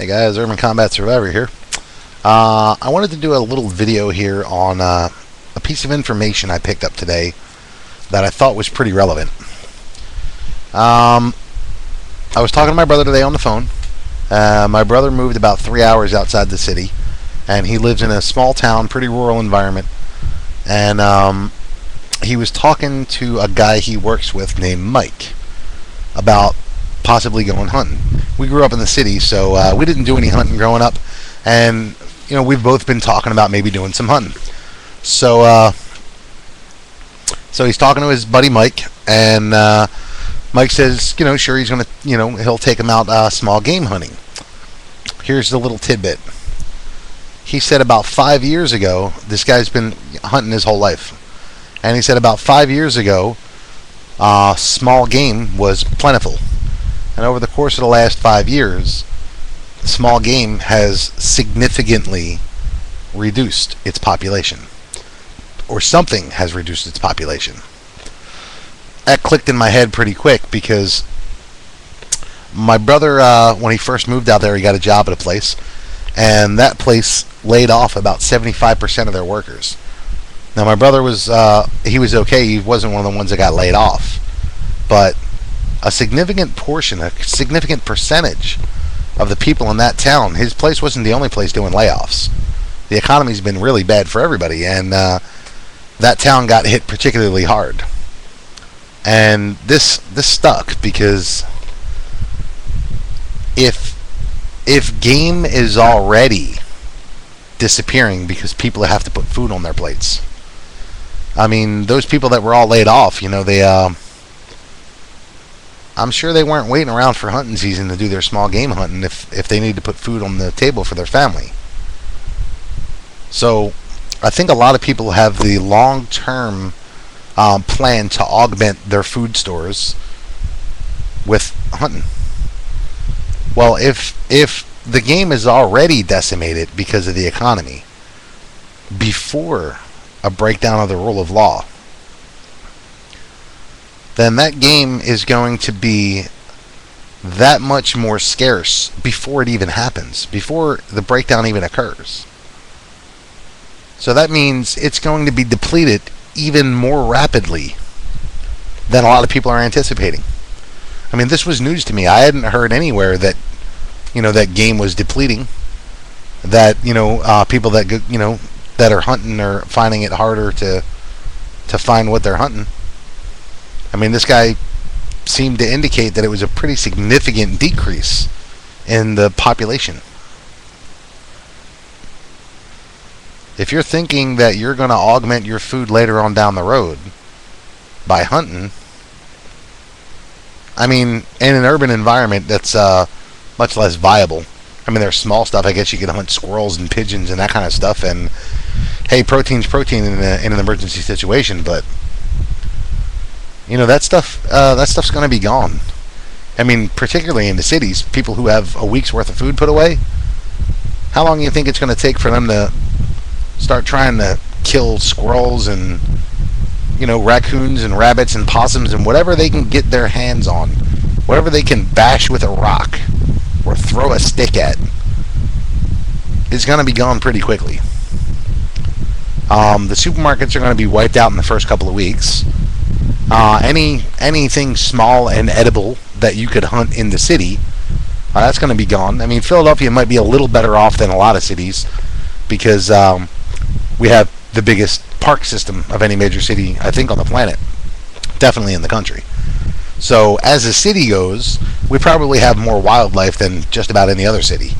Hey guys, Urban Combat Survivor here. I wanted to do a little video here on a piece of information I picked up today that I thought was pretty relevant. I was talking to my brother today on the phone. My brother moved about 3 hours outside the city, and he lives in a small town, pretty rural environment. And he was talking to a guy he works with named Mike about possibly going hunting. We grew up in the city, so we didn't do any hunting growing up, and we've both been talking about maybe doing some hunting. So he's talking to his buddy Mike, and Mike says, sure, he's gonna, he'll take him out small game hunting. Here's the little tidbit. He said about 5 years ago, this guy's been hunting his whole life, and he said about 5 years ago, small game was plentiful. And over the course of the last 5 years, small game has significantly reduced its population. Or something has reduced its population. That clicked in my head pretty quick because my brother, when he first moved out there, he got a job at a place. And that place laid off about 75% of their workers. Now my brother was, he was okay. He wasn't one of the ones that got laid off. But a significant portion, a significant percentage of the people in that town, his place wasn't the only place doing layoffs. The economy's been really bad for everybody, and that town got hit particularly hard. And this stuck because if game is already disappearing because people have to put food on their plates, I mean, those people that were all laid off, I'm sure they weren't waiting around for hunting season to do their small game hunting if they need to put food on the table for their family. So I think a lot of people have the long-term plan to augment their food stores with hunting. Well, if the game is already decimated because of the economy before a breakdown of the rule of law, then that game is going to be that much more scarce before it even happens, before the breakdown even occurs. So that means it's going to be depleted even more rapidly than a lot of people are anticipating. I mean, this was news to me. I hadn't heard anywhere that, that game was depleting, that, people that, that are hunting are finding it harder to find what they're hunting. I mean, this guy seemed to indicate that it was a pretty significant decrease in the population. If you're thinking that you're going to augment your food later on down the road by hunting, I mean, in an urban environment, that's much less viable. I mean, there's small stuff. I guess you can hunt squirrels and pigeons and that kind of stuff. And hey, protein's protein in an emergency situation, but that stuff's going to be gone. I mean, particularly in the cities, people who have a week's worth of food put away, how long do you think it's going to take for them to start trying to kill squirrels and, raccoons and rabbits and possums and whatever they can get their hands on, whatever they can bash with a rock or throw a stick at, is going to be gone pretty quickly. The supermarkets are going to be wiped out in the first couple of weeks. Anything small and edible that you could hunt in the city, that's going to be gone. I mean, Philadelphia might be a little better off than a lot of cities because we have the biggest park system of any major city, I think, on the planet. Definitely in the country. So as the city goes, we probably have more wildlife than just about any other city.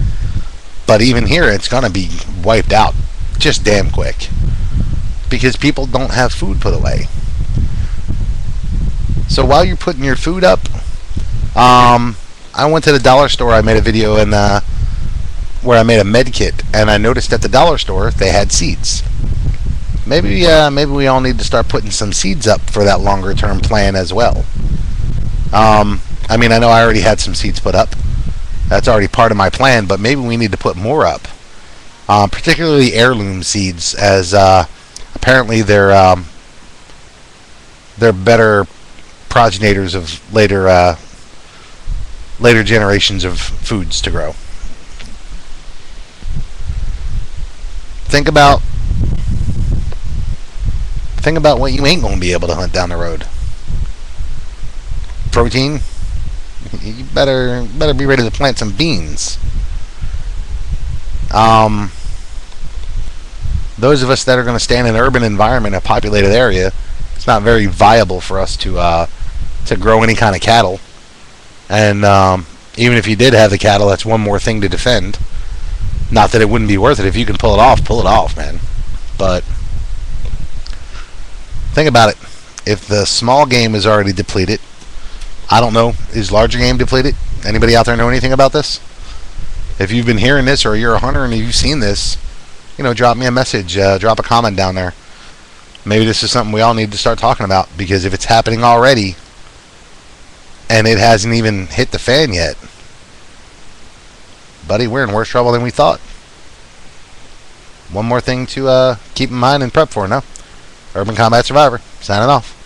But even here, it's going to be wiped out just damn quick because people don't have food put away. So while you're putting your food up, I went to the dollar store. I made a video where I made a med kit, and I noticed at the dollar store they had seeds. Maybe we all need to start putting some seeds up for that longer term plan as well. I mean, I know I already had some seeds put up. That's already part of my plan, but maybe we need to put more up. Particularly heirloom seeds, as apparently they're better progenitors of later generations of foods to grow. Think about what you ain't gonna be able to hunt down the road. Protein. You better be ready to plant some beans. Those of us that are going to stay in an urban environment, a populated area, it's not very viable for us to grow any kind of cattle. And even if you did have the cattle, that's one more thing to defend. Not that it wouldn't be worth it. If you can pull it off, man. But think about it. If the small game is already depleted, I don't know, is larger game depleted? Anybody out there know anything about this? If you've been hearing this or you're a hunter and you've seen this, drop me a message, drop a comment down there. Maybe this is something we all need to start talking about, because if it's happening already and it hasn't even hit the fan yet, buddy, we're in worse trouble than we thought. One more thing to keep in mind and prep for now. Urban Combat Survivor, signing off.